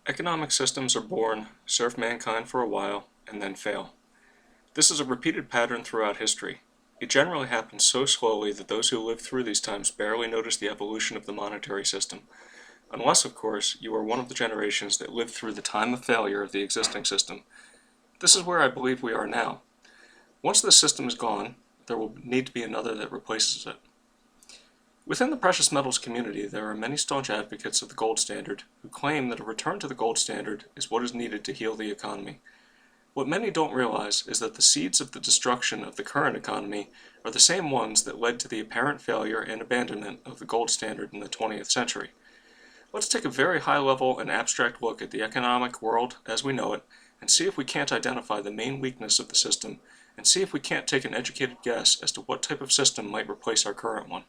Economic systems are born, serve mankind for a while, and then fail. This is a repeated pattern throughout history. It generally happens so slowly that those who live through these times barely notice the evolution of the monetary system, unless, of course, you are one of the generations that lived through the time of failure of the existing system. This is where I believe we are now. Once this system is gone, there will need to be another that replaces it. Within the precious metals community, there are many staunch advocates of the gold standard who claim that a return to the gold standard is what is needed to heal the economy. What many don't realize is that the seeds of the destruction of the current economy are the same ones that led to the apparent failure and abandonment of the gold standard in the 20th century. Let's take a very high-level and abstract look at the economic world as we know it and see if we can't identify the main weakness of the system and see if we can't take an educated guess as to what type of system might replace our current one.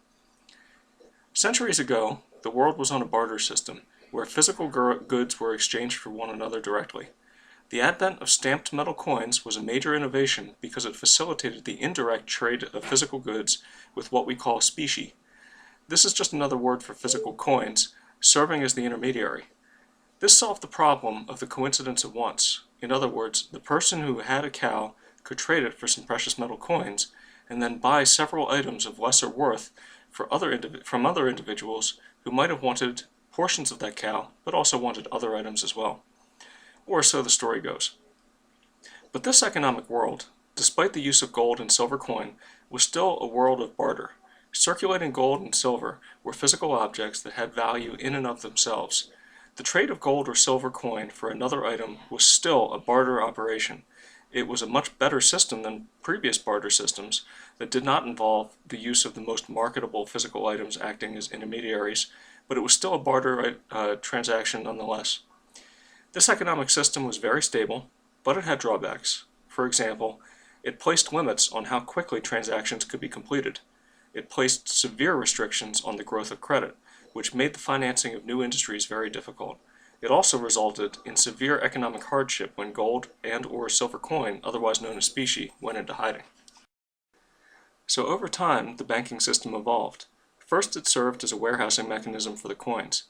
Centuries ago, the world was on a barter system, where physical goods were exchanged for one another directly. The advent of stamped metal coins was a major innovation because it facilitated the indirect trade of physical goods with what we call specie. This is just another word for physical coins, serving as the intermediary. This solved the problem of the coincidence of wants. In other words, the person who had a cow could trade it for some precious metal coins, and then buy several items of lesser worth from other individuals who might have wanted portions of that cow, but also wanted other items as well. Or so the story goes. But this economic world, despite the use of gold and silver coin, was still a world of barter. Circulating gold and silver were physical objects that had value in and of themselves. The trade of gold or silver coin for another item was still a barter operation. It was a much better system than previous barter systems that did not involve the use of the most marketable physical items acting as intermediaries, but it was still a barter transaction nonetheless. This economic system was very stable, but it had drawbacks. For example, it placed limits on how quickly transactions could be completed. It placed severe restrictions on the growth of credit, which made the financing of new industries very difficult. It also resulted in severe economic hardship when gold and/or silver coin, otherwise known as specie, went into hiding. So over time, the banking system evolved. First, it served as a warehousing mechanism for the coins.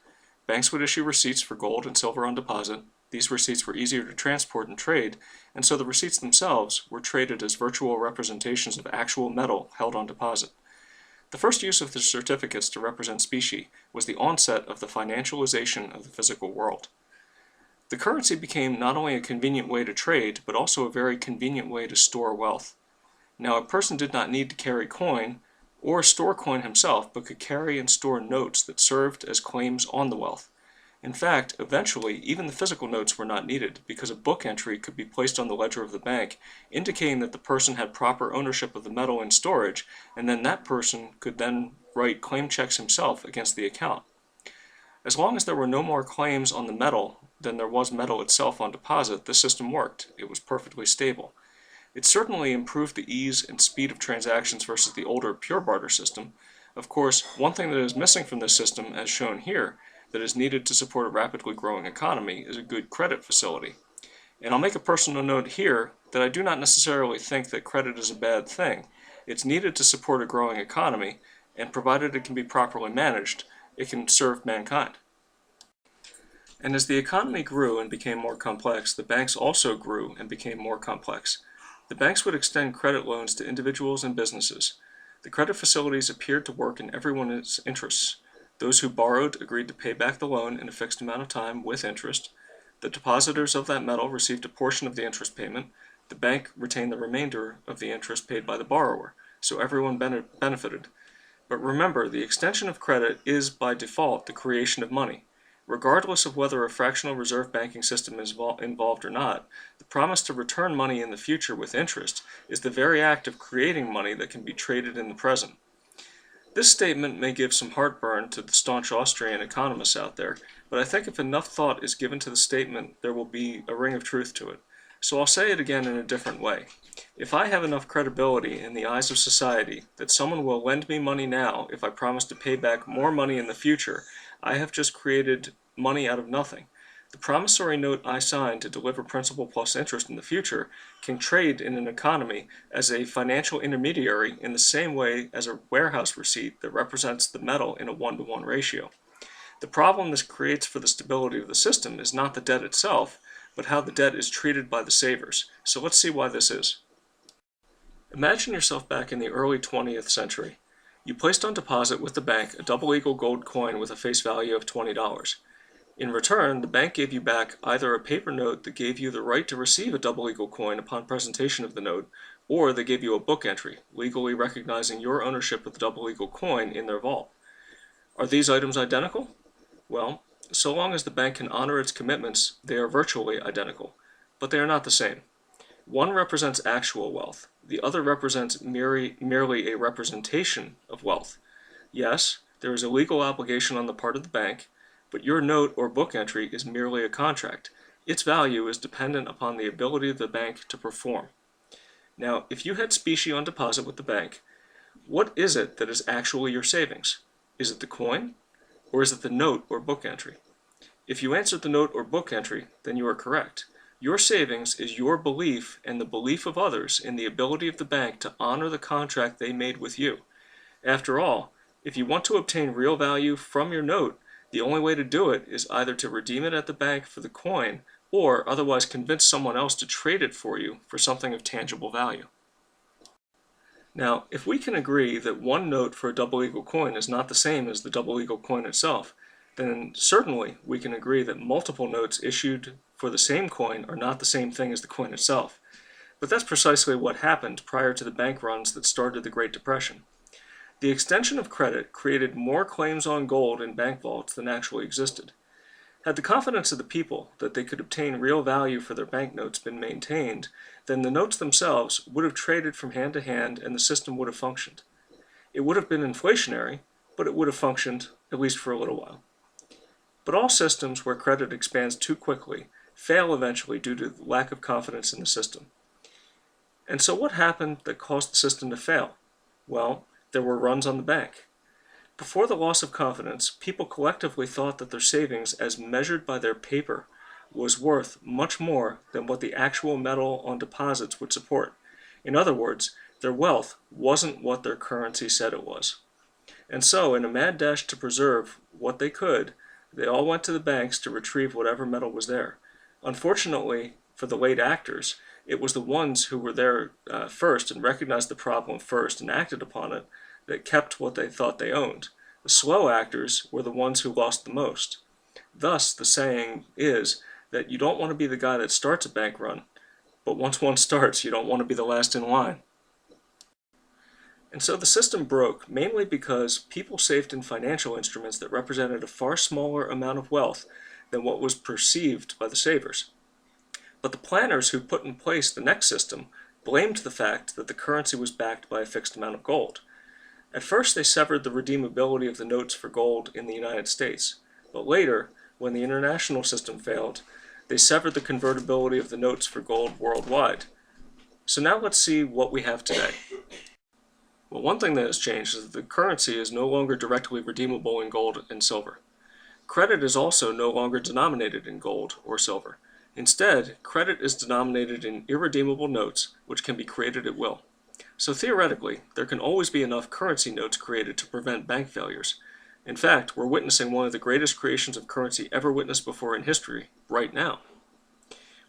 Banks would issue receipts for gold and silver on deposit. These receipts were easier to transport and trade, and so the receipts themselves were traded as virtual representations of actual metal held on deposit. The first use of the certificates to represent specie was the onset of the financialization of the physical world. The currency became not only a convenient way to trade, but also a very convenient way to store wealth. Now, a person did not need to carry coin or store coin himself, but could carry and store notes that served as claims on the wealth. In fact, eventually, even the physical notes were not needed because a book entry could be placed on the ledger of the bank, indicating that the person had proper ownership of the metal in storage, and then that person could then write claim checks himself against the account. As long as there were no more claims on the metal than there was metal itself on deposit, the system worked. It was perfectly stable. It certainly improved the ease and speed of transactions versus the older pure barter system. Of course, one thing that is missing from this system, as shown here, that is needed to support a rapidly growing economy is a good credit facility. And I'll make a personal note here that I do not necessarily think that credit is a bad thing. It's needed to support a growing economy, and provided it can be properly managed, it can serve mankind. And as the economy grew and became more complex, the banks also grew and became more complex. The banks would extend credit loans to individuals and businesses. The credit facilities appeared to work in everyone's interests. Those who borrowed agreed to pay back the loan in a fixed amount of time with interest. The depositors of that metal received a portion of the interest payment. The bank retained the remainder of the interest paid by the borrower, so everyone benefited. But remember, the extension of credit is, by default, the creation of money. Regardless of whether a fractional reserve banking system is involved or not, the promise to return money in the future with interest is the very act of creating money that can be traded in the present. This statement may give some heartburn to the staunch Austrian economists out there, but I think if enough thought is given to the statement, there will be a ring of truth to it. So I'll say it again in a different way. If I have enough credibility in the eyes of society that someone will lend me money now if I promise to pay back more money in the future, I have just created money out of nothing. The promissory note I signed to deliver principal plus interest in the future can trade in an economy as a financial intermediary in the same way as a warehouse receipt that represents the metal in a 1-to-1 ratio. The problem this creates for the stability of the system is not the debt itself, but how the debt is treated by the savers. So let's see why this is. Imagine yourself back in the early 20th century. You placed on deposit with the bank a double eagle gold coin with a face value of $20. In return, the bank gave you back either a paper note that gave you the right to receive a double eagle coin upon presentation of the note, or they gave you a book entry, legally recognizing your ownership of the double eagle coin in their vault. Are these items identical? Well, so long as the bank can honor its commitments, they are virtually identical, but they are not the same. One represents actual wealth, the other represents merely a representation of wealth. Yes, there is a legal obligation on the part of the bank, but your note or book entry is merely a contract. Its value is dependent upon the ability of the bank to perform. Now, if you had specie on deposit with the bank, what is it that is actually your savings? Is it the coin, or is it the note or book entry? If you answered the note or book entry, then you are correct. Your savings is your belief and the belief of others in the ability of the bank to honor the contract they made with you. After all, if you want to obtain real value from your note, the only way to do it is either to redeem it at the bank for the coin, or otherwise convince someone else to trade it for you for something of tangible value. Now, if we can agree that one note for a double eagle coin is not the same as the double eagle coin itself, then certainly we can agree that multiple notes issued for the same coin are not the same thing as the coin itself. But that's precisely what happened prior to the bank runs that started the Great Depression. The extension of credit created more claims on gold in bank vaults than actually existed. Had the confidence of the people that they could obtain real value for their banknotes been maintained, then the notes themselves would have traded from hand to hand and the system would have functioned. It would have been inflationary, but it would have functioned, at least for a little while. But all systems where credit expands too quickly fail eventually due to lack of confidence in the system. And so what happened that caused the system to fail? Well, there were runs on the bank. Before the loss of confidence, people collectively thought that their savings, as measured by their paper, was worth much more than what the actual metal on deposits would support. In other words, their wealth wasn't what their currency said it was. And so, in a mad dash to preserve what they could, they all went to the banks to retrieve whatever metal was there. Unfortunately, for the late actors, it was the ones who were there first and recognized the problem first and acted upon it that kept what they thought they owned. The slow actors were the ones who lost the most. Thus, the saying is that you don't want to be the guy that starts a bank run, but once one starts, you don't want to be the last in line. And so the system broke, mainly because people saved in financial instruments that represented a far smaller amount of wealth than what was perceived by the savers. But the planners who put in place the next system blamed the fact that the currency was backed by a fixed amount of gold. At first, they severed the redeemability of the notes for gold in the United States, but later, when the international system failed, they severed the convertibility of the notes for gold worldwide. So now let's see what we have today. Well, one thing that has changed is that the currency is no longer directly redeemable in gold and silver. Credit is also no longer denominated in gold or silver. Instead, credit is denominated in irredeemable notes, which can be created at will. So theoretically, there can always be enough currency notes created to prevent bank failures. In fact, we're witnessing one of the greatest creations of currency ever witnessed before in history, right now.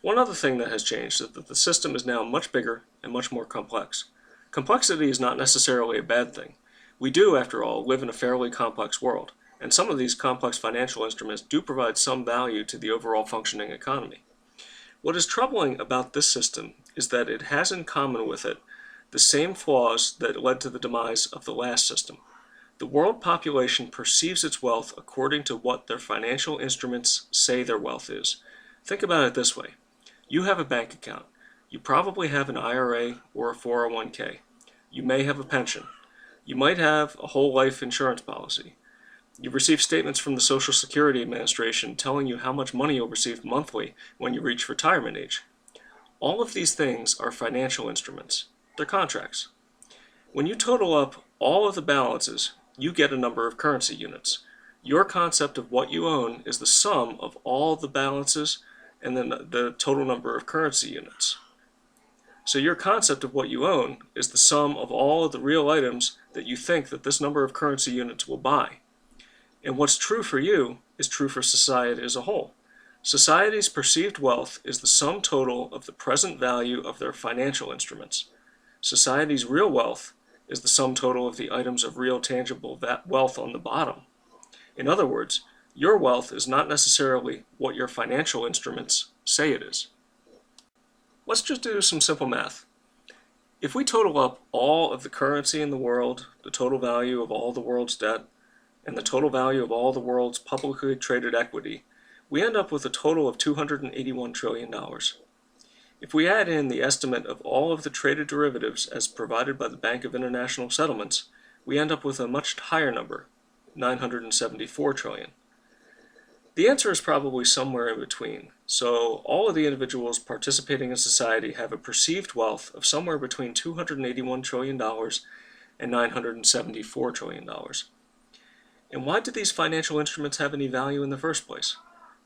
One other thing that has changed is that the system is now much bigger and much more complex. Complexity is not necessarily a bad thing. We do, after all, live in a fairly complex world, and some of these complex financial instruments do provide some value to the overall functioning economy. What is troubling about this system is that it has in common with it the same flaws that led to the demise of the last system. The world population perceives its wealth according to what their financial instruments say their wealth is. Think about it this way. You have a bank account. You probably have an IRA or a 401k. You may have a pension. You might have a whole life insurance policy. You receive statements from the Social Security Administration telling you how much money you'll receive monthly when you reach retirement age. All of these things are financial instruments. They're contracts. When you total up all of the balances, you get a number of currency units. Your concept of what you own is the sum of all the balances and then the total number of currency units. So your concept of what you own is the sum of all of the real items that you think that this number of currency units will buy. And what's true for you is true for society as a whole. Society's perceived wealth is the sum total of the present value of their financial instruments. Society's real wealth is the sum total of the items of real tangible wealth on the bottom. In other words, your wealth is not necessarily what your financial instruments say it is. Let's just do some simple math. If we total up all of the currency in the world, the total value of all the world's debt, and the total value of all the world's publicly traded equity, we end up with a total of $281 trillion. If we add in the estimate of all of the traded derivatives as provided by the Bank of International Settlements, we end up with a much higher number, $974 trillion. The answer is probably somewhere in between, so all of the individuals participating in society have a perceived wealth of somewhere between $281 trillion and $974 trillion. And why do these financial instruments have any value in the first place?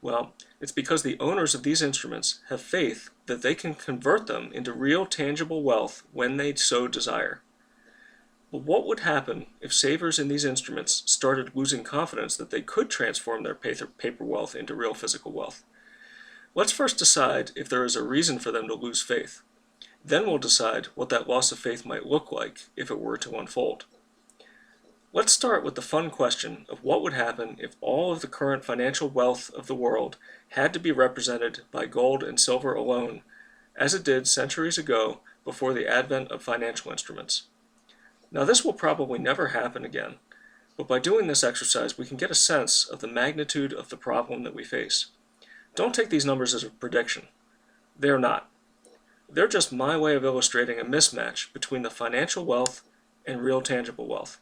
Well, it's because the owners of these instruments have faith that they can convert them into real tangible wealth when they so desire. But what would happen if savers in these instruments started losing confidence that they could transform their paper wealth into real physical wealth? Let's first decide if there is a reason for them to lose faith. Then we'll decide what that loss of faith might look like if it were to unfold. Let's start with the fun question of what would happen if all of the current financial wealth of the world had to be represented by gold and silver alone, as it did centuries ago before the advent of financial instruments. Now, this will probably never happen again, but by doing this exercise we can get a sense of the magnitude of the problem that we face. Don't take these numbers as a prediction. They're not. They're just my way of illustrating a mismatch between the financial wealth and real tangible wealth.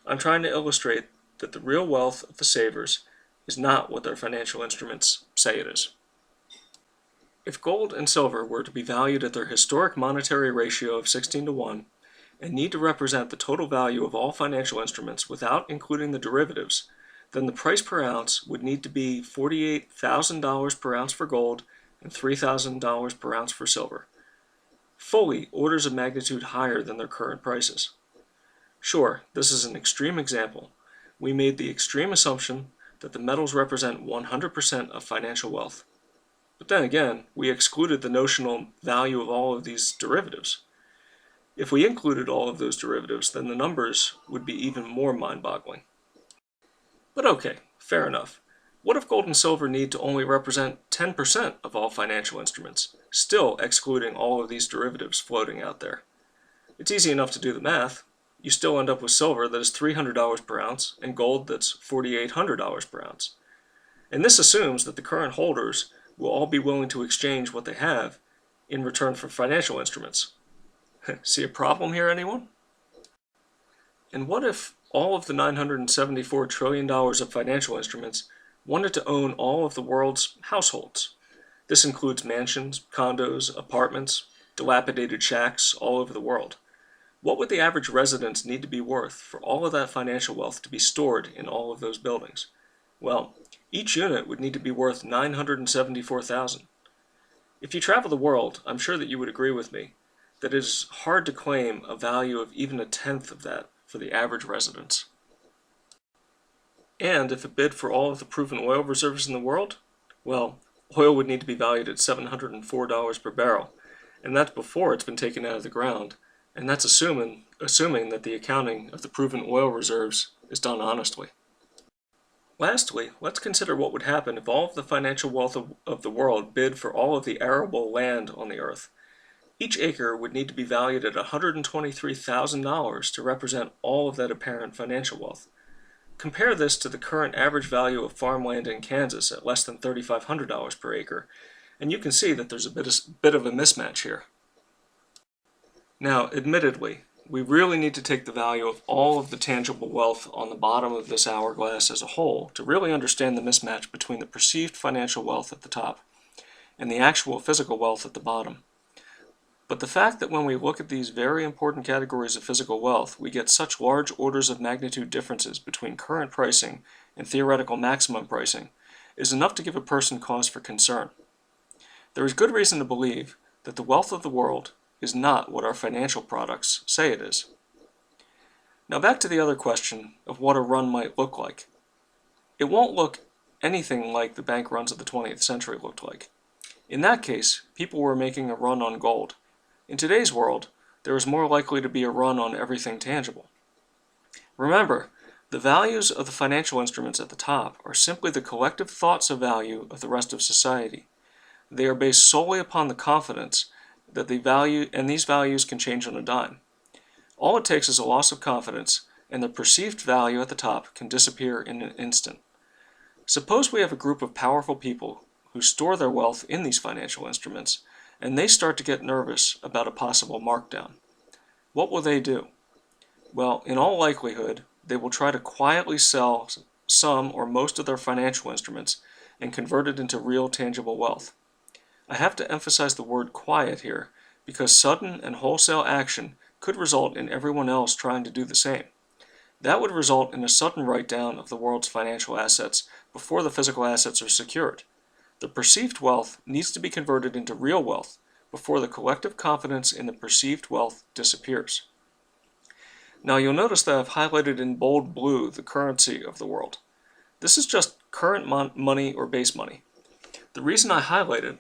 I'm trying to illustrate that the real wealth of the savers is not what their financial instruments say it is. If gold and silver were to be valued at their historic monetary ratio of 16:1, and need to represent the total value of all financial instruments without including the derivatives, then the price per ounce would need to be $48,000 per ounce for gold and $3,000 per ounce for silver, fully orders of magnitude higher than their current prices. Sure, this is an extreme example. We made the extreme assumption that the metals represent 100% of financial wealth. But then again, we excluded the notional value of all of these derivatives. If we included all of those derivatives, then the numbers would be even more mind-boggling. But okay, fair enough. What if gold and silver need to only represent 10% of all financial instruments, still excluding all of these derivatives floating out there? It's easy enough to do the math. You still end up with silver that is $300 per ounce and gold that's $4,800 per ounce. And this assumes that the current holders will all be willing to exchange what they have in return for financial instruments. See a problem here, anyone? And what if all of the $974 trillion of financial instruments wanted to own all of the world's households? This includes mansions, condos, apartments, dilapidated shacks all over the world. What would the average residence need to be worth for all of that financial wealth to be stored in all of those buildings? Well, each unit would need to be worth $974,000. If you travel the world, I'm sure that you would agree with me that it is hard to claim a value of even a tenth of that for the average residence. And if a bid for all of the proven oil reserves in the world, well, oil would need to be valued at $704 per barrel, and that's before it's been taken out of the ground, and that's assuming that the accounting of the proven oil reserves is done honestly. Lastly, let's consider what would happen if all of the financial wealth of the world bid for all of the arable land on the earth. Each acre would need to be valued at $123,000 to represent all of that apparent financial wealth. Compare this to the current average value of farmland in Kansas at less than $3,500 per acre, and you can see that there's a bit of a mismatch here. Now, admittedly, we really need to take the value of all of the tangible wealth on the bottom of this hourglass as a whole to really understand the mismatch between the perceived financial wealth at the top and the actual physical wealth at the bottom. But the fact that when we look at these very important categories of physical wealth, we get such large orders of magnitude differences between current pricing and theoretical maximum pricing is enough to give a person cause for concern. There is good reason to believe that the wealth of the world is not what our financial products say it is. Now back to the other question of what a run might look like. It won't look anything like the bank runs of the 20th century looked like. In that case, people were making a run on gold. In today's world, there is more likely to be a run on everything tangible. Remember, the values of the financial instruments at the top are simply the collective thoughts of value of the rest of society. They are based solely upon the confidence that these values can change on a dime. All it takes is a loss of confidence, and the perceived value at the top can disappear in an instant. Suppose we have a group of powerful people who store their wealth in these financial instruments, and they start to get nervous about a possible markdown. What will they do? Well, in all likelihood, they will try to quietly sell some or most of their financial instruments and convert it into real tangible wealth. I have to emphasize the word quiet here, because sudden and wholesale action could result in everyone else trying to do the same. That would result in a sudden write-down of the world's financial assets before the physical assets are secured. The perceived wealth needs to be converted into real wealth before the collective confidence in the perceived wealth disappears. Now you'll notice that I've highlighted in bold blue the currency of the world. This is just current money or base money. The reason I highlight it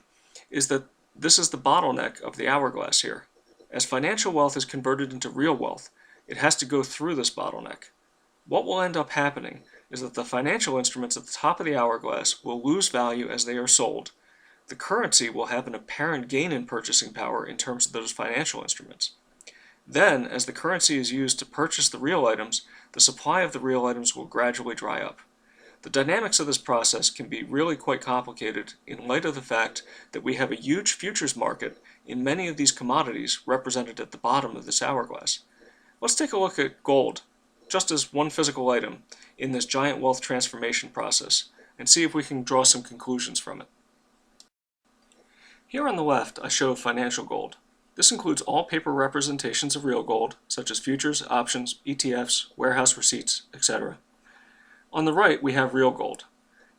is that this is the bottleneck of the hourglass here. As financial wealth is converted into real wealth, it has to go through this bottleneck. What will end up happening is that the financial instruments at the top of the hourglass will lose value as they are sold. The currency will have an apparent gain in purchasing power in terms of those financial instruments. Then, as the currency is used to purchase the real items, the supply of the real items will gradually dry up. The dynamics of this process can be really quite complicated in light of the fact that we have a huge futures market in many of these commodities represented at the bottom of this hourglass. Let's take a look at gold, just as one physical item in this giant wealth transformation process, and see if we can draw some conclusions from it. Here on the left, I show financial gold. This includes all paper representations of real gold, such as futures, options, ETFs, warehouse receipts, etc. On the right, we have real gold.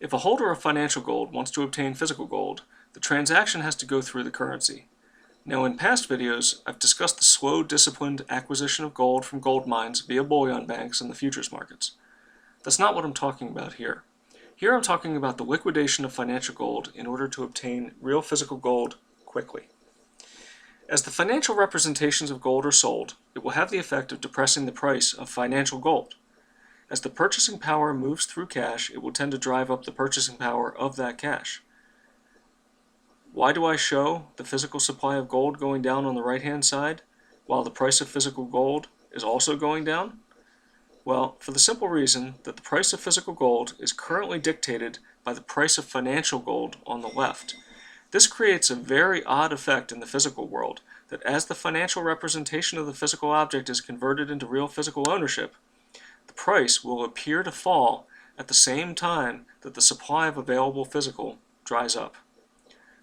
If a holder of financial gold wants to obtain physical gold, the transaction has to go through the currency. Now, in past videos, I've discussed the slow, disciplined acquisition of gold from gold mines via bullion banks and the futures markets. That's not what I'm talking about here. Here I'm talking about the liquidation of financial gold in order to obtain real physical gold quickly. As the financial representations of gold are sold, it will have the effect of depressing the price of financial gold. As the purchasing power moves through cash, it will tend to drive up the purchasing power of that cash. Why do I show the physical supply of gold going down on the right-hand side, while the price of physical gold is also going down? Well, for the simple reason that the price of physical gold is currently dictated by the price of financial gold on the left. This creates a very odd effect in the physical world, that as the financial representation of the physical object is converted into real physical ownership, the price will appear to fall at the same time that the supply of available physical dries up.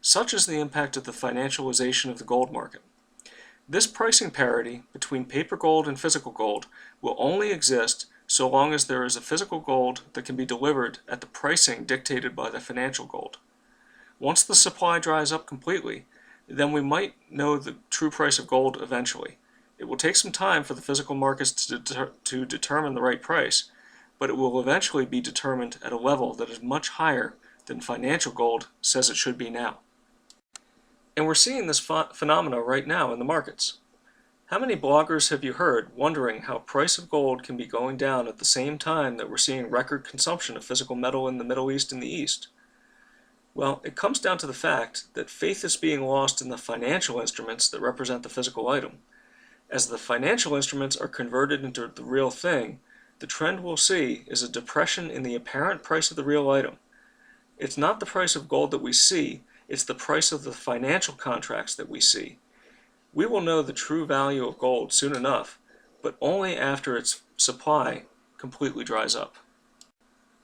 Such is the impact of the financialization of the gold market. This pricing parity between paper gold and physical gold will only exist so long as there is a physical gold that can be delivered at the pricing dictated by the financial gold. Once the supply dries up completely, then we might know the true price of gold eventually. It will take some time for the physical markets to determine the right price, but it will eventually be determined at a level that is much higher than financial gold says it should be now. And we're seeing this phenomena right now in the markets. How many bloggers have you heard wondering how price of gold can be going down at the same time that we're seeing record consumption of physical metal in the Middle East and the East? Well, it comes down to the fact that faith is being lost in the financial instruments that represent the physical item. As the financial instruments are converted into the real thing, the trend we'll see is a depression in the apparent price of the real item. It's not the price of gold that we see, it's the price of the financial contracts that we see. We will know the true value of gold soon enough, but only after its supply completely dries up.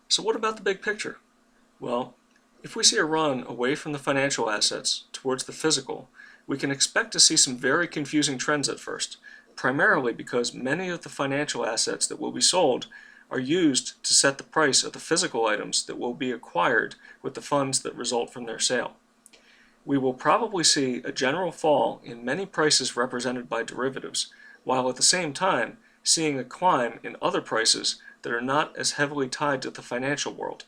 So what about the big picture? Well, if we see a run away from the financial assets towards the physical, we can expect to see some very confusing trends at first, primarily because many of the financial assets that will be sold are used to set the price of the physical items that will be acquired with the funds that result from their sale. We will probably see a general fall in many prices represented by derivatives, while at the same time seeing a climb in other prices that are not as heavily tied to the financial world.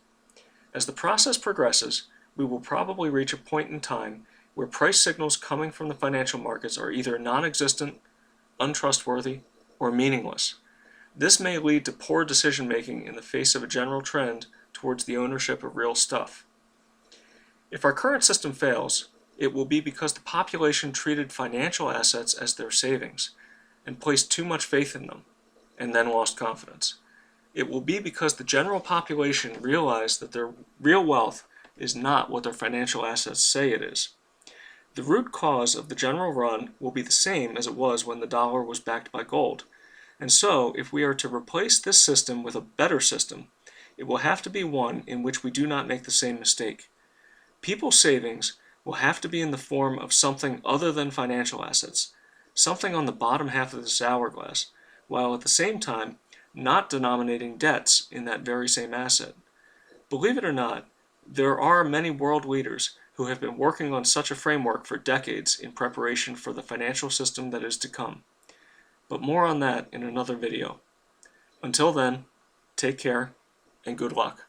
As the process progresses, we will probably reach a point in time where price signals coming from the financial markets are either non-existent, untrustworthy, or meaningless. This may lead to poor decision-making in the face of a general trend towards the ownership of real stuff. If our current system fails, it will be because the population treated financial assets as their savings and placed too much faith in them, and then lost confidence. It will be because the general population realized that their real wealth is not what their financial assets say it is. The root cause of the general run will be the same as it was when the dollar was backed by gold. And so, if we are to replace this system with a better system, it will have to be one in which we do not make the same mistake. People's savings will have to be in the form of something other than financial assets, something on the bottom half of this hourglass, while at the same time not denominating debts in that very same asset. Believe it or not, there are many world leaders who have been working on such a framework for decades in preparation for the financial system that is to come. But more on that in another video. Until then, take care and good luck.